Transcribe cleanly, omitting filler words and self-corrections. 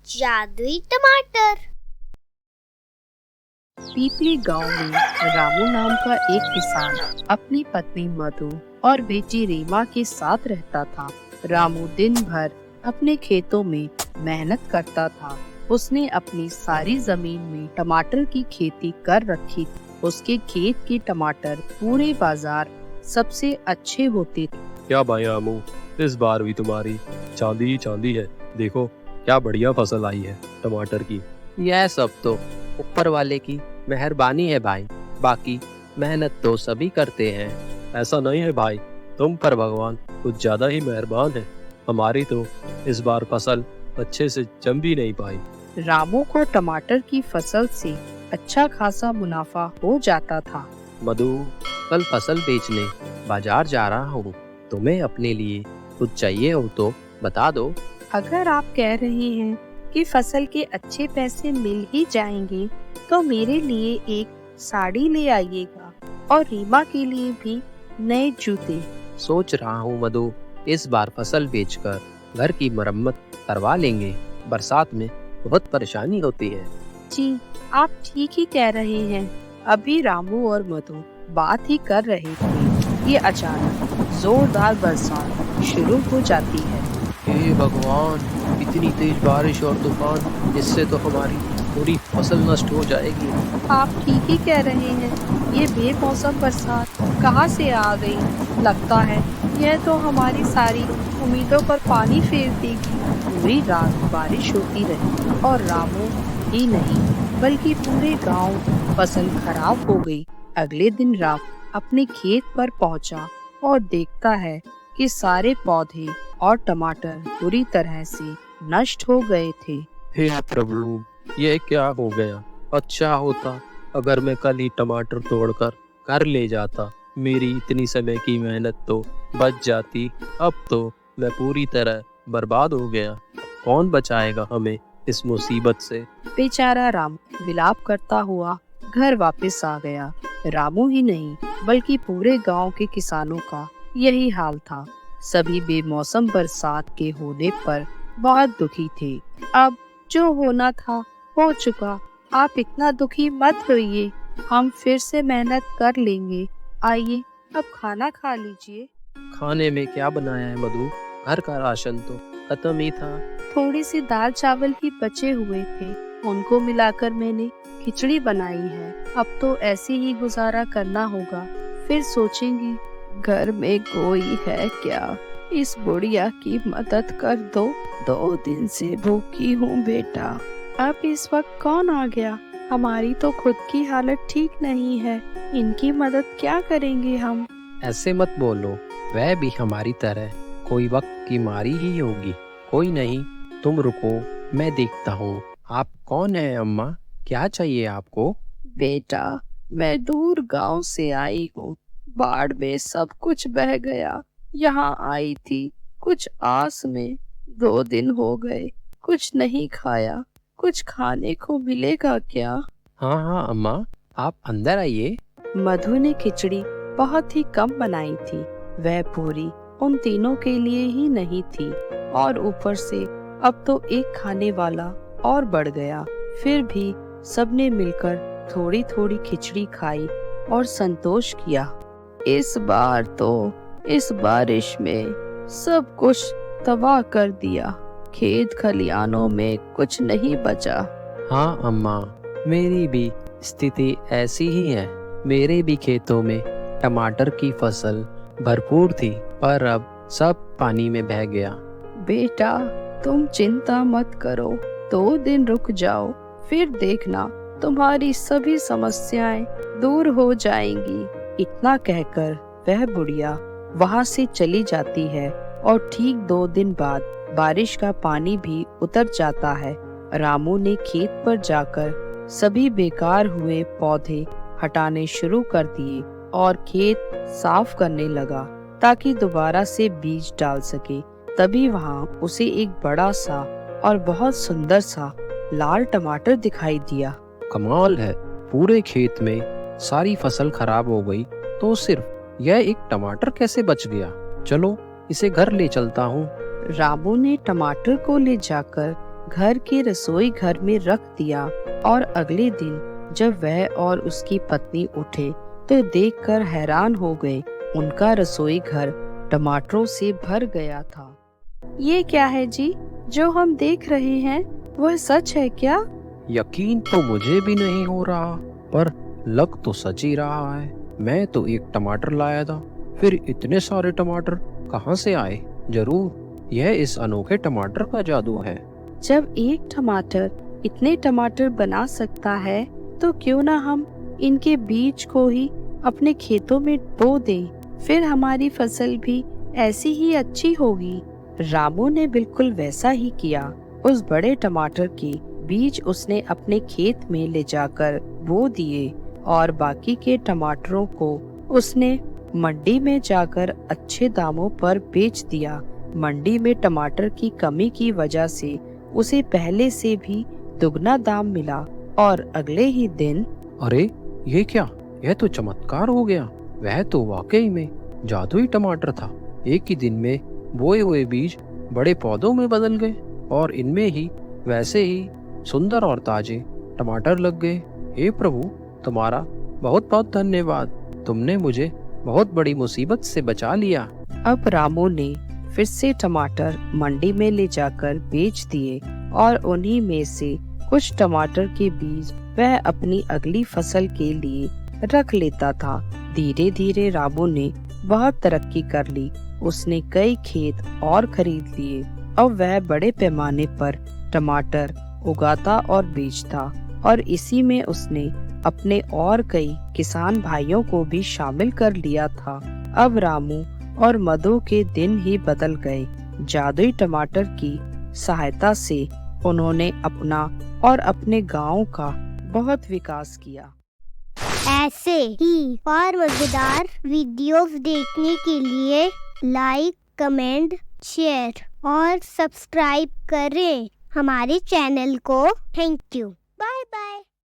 जादुई टमाटर। पीपली गांव में रामू नाम का एक किसान अपनी पत्नी मधु और बेटी रीमा के साथ रहता था। रामू दिन भर अपने खेतों में मेहनत करता था। उसने अपनी सारी जमीन में टमाटर की खेती कर रखी थी। उसके खेत के टमाटर पूरे बाजार सबसे अच्छे होते थे। क्या भाई रामू, इस बार भी तुम्हारी चांदी ही चांदी है। देखो क्या बढ़िया फसल आई है टमाटर की। यह सब तो ऊपर वाले की मेहरबानी है भाई, बाकी मेहनत तो सभी करते हैं। ऐसा नहीं है भाई, तुम पर भगवान कुछ ज्यादा ही मेहरबान है। हमारी तो इस बार फसल अच्छे से जम भी नहीं पाई। रामू को टमाटर की फसल से अच्छा खासा मुनाफा हो जाता था। मधु, कल फसल बेचने बाजार जा रहा हूँ। तुम्हें अपने लिए कुछ चाहिए हो तो बता दो। अगर आप कह रहे हैं कि फसल के अच्छे पैसे मिल ही जाएंगे तो मेरे लिए एक साड़ी ले आइएगा और रीमा के लिए भी नए जूते। सोच रहा हूँ मधु, इस बार फसल बेचकर घर की मरम्मत करवा लेंगे। बरसात में बहुत परेशानी होती है। जी, आप ठीक ही कह रहे हैं। अभी रामू और मधु बात ही कर रहे थे, ये अचानक जोरदार बरसात शुरू हो जाती है। हे भगवान, इतनी तेज बारिश और तूफान, इससे तो हमारी पूरी फसल नष्ट हो जाएगी। आप ठीक ही कह रहे हैं। ये बेमौसम बरसात कहाँ से आ गई? लगता है यह तो हमारी सारी उम्मीदों पर पानी फेर देगी। पूरी रात बारिश होती रही और रामू ही नहीं बल्कि पूरे गांव फसल खराब हो गई। अगले दिन रात अपने खेत पर पहुंचा और देखता है कि सारे पौधे और टमाटर बुरी तरह से नष्ट हो गए थे। हे प्रभु, ये क्या हो गया? अच्छा होता अगर मैं कल ही टमाटर तोड़कर घर ले जाता। मेरी इतनी समय की मेहनत तो बच जाती। अब तो मैं पूरी तरह बर्बाद हो गया। कौन बचाएगा हमें इस मुसीबत से? बेचारा रामू विलाप करता हुआ घर वापस आ गया। रामू ही नहीं बल्कि पूरे गांव के किसानों का यही हाल था। सभी बेमौसम बरसात के होने पर बहुत दुखी थे। अब जो होना था हो चुका। आप इतना दुखी मत होइए, हम फिर से मेहनत कर लेंगे। आइए अब खाना खा लीजिए। खाने में क्या बनाया है मधु? घर का राशन तो खत्म ही था। थोड़ी सी दाल चावल ही बचे हुए थे, उनको मिलाकर मैंने खिचड़ी बनाई है। अब तो ऐसे ही गुजारा करना होगा। फिर सोचेंगी घर में कोई है क्या, इस बुढ़िया की मदद कर दो। 2 दिन से भूखी हूँ बेटा। अब इस वक्त कौन आ गया? हमारी तो खुद की हालत ठीक नहीं है, इनकी मदद क्या करेंगे हम? ऐसे मत बोलो, वह भी हमारी तरह कोई वक्त की मारी ही होगी। कोई नहीं, तुम रुको, मैं देखता हूँ। आप कौन है अम्मा? क्या चाहिए आपको? बेटा, मैं दूर गांव से आई हूँ। बाढ़ में सब कुछ बह गया। यहाँ आई थी कुछ आस में। 2 दिन हो गए, कुछ नहीं खाया। कुछ खाने को मिलेगा क्या? हाँ हाँ अम्मा, आप अंदर आइए। मधु ने खिचड़ी बहुत ही कम बनाई थी। वह पूरी उन तीनों के लिए ही नहीं थी और ऊपर से अब तो एक खाने वाला और बढ़ गया। फिर भी सबने मिलकर थोड़ी थोड़ी खिचड़ी खाई और संतोष किया। इस बार तो इस बारिश में सब कुछ तबाह कर दिया। खेत खलियानों में कुछ नहीं बचा। हाँ अम्मा, मेरी भी स्थिति ऐसी ही है। मेरे भी खेतों में टमाटर की फसल भरपूर थी, पर अब सब पानी में बह गया। बेटा, तुम चिंता मत करो। 2 दिन रुक जाओ, फिर देखना तुम्हारी सभी समस्याएं दूर हो जाएंगी। इतना कहकर वह बुढ़िया वहाँ से चली जाती है और ठीक 2 दिन बाद बारिश का पानी भी उतर जाता है। रामू ने खेत पर जाकर सभी बेकार हुए पौधे हटाने शुरू कर दिए और खेत साफ करने लगा ताकि दोबारा से बीज डाल सके। तभी वहाँ उसे एक बड़ा सा और बहुत सुंदर सा लाल टमाटर दिखाई दिया। कमाल है, पूरे खेत में सारी फसल खराब हो गई तो सिर्फ यह एक टमाटर कैसे बच गया? चलो इसे घर ले चलता हूँ। रामू ने टमाटर को ले जाकर घर के रसोई घर में रख दिया और अगले दिन जब वह और उसकी पत्नी उठे तो देखकर हैरान हो गए। उनका रसोई घर टमाटरों से भर गया था। ये क्या है जी, जो हम देख रहे हैं वह सच है क्या? यकीन तो मुझे भी नहीं हो रहा, पर लग तो सच ही रहा है। मैं तो एक टमाटर लाया था, फिर इतने सारे टमाटर कहाँ से आए? जरूर यह इस अनोखे टमाटर का जादू है। जब एक टमाटर इतने टमाटर बना सकता है तो क्यों ना हम इनके बीज को ही अपने खेतों में बो दें, फिर हमारी फसल भी ऐसी ही अच्छी होगी। रामू ने बिल्कुल वैसा ही किया। उस बड़े टमाटर के बीज उसने अपने खेत में ले जाकर बो दिए और बाकी के टमाटरों को उसने मंडी में जाकर अच्छे दामों पर बेच दिया। मंडी में टमाटर की कमी की वजह से उसे पहले से भी दुगना दाम मिला और अगले ही दिन अरे ये क्या, यह तो चमत्कार हो गया। वह तो वाकई में जादुई टमाटर था। एक ही दिन में बोए हुए बीज बड़े पौधों में बदल गए और इनमें ही वैसे ही सुंदर और ताजे टमाटर लग गए। हे प्रभु, तुम्हारा बहुत बहुत धन्यवाद। तुमने मुझे बहुत बड़ी मुसीबत से बचा लिया। अब रामू ने फिर से टमाटर मंडी में ले जाकर बेच दिए और उन्हीं में से कुछ टमाटर के बीज वह अपनी अगली फसल के लिए रख लेता था। धीरे धीरे रामू ने बहुत तरक्की कर ली। उसने कई खेत और खरीद लिए। अब वह बड़े पैमाने पर टमाटर उगाता और बेचता और इसी में उसने अपने और कई किसान भाइयों को भी शामिल कर लिया था। अब रामू और मधु के दिन ही बदल गए। जादुई टमाटर की सहायता से उन्होंने अपना और अपने गांव का बहुत विकास किया। ऐसे ही और मजेदार वीडियोस देखने के लिए लाइक, कमेंट, शेयर और सब्सक्राइब करें हमारे चैनल को। Thank you.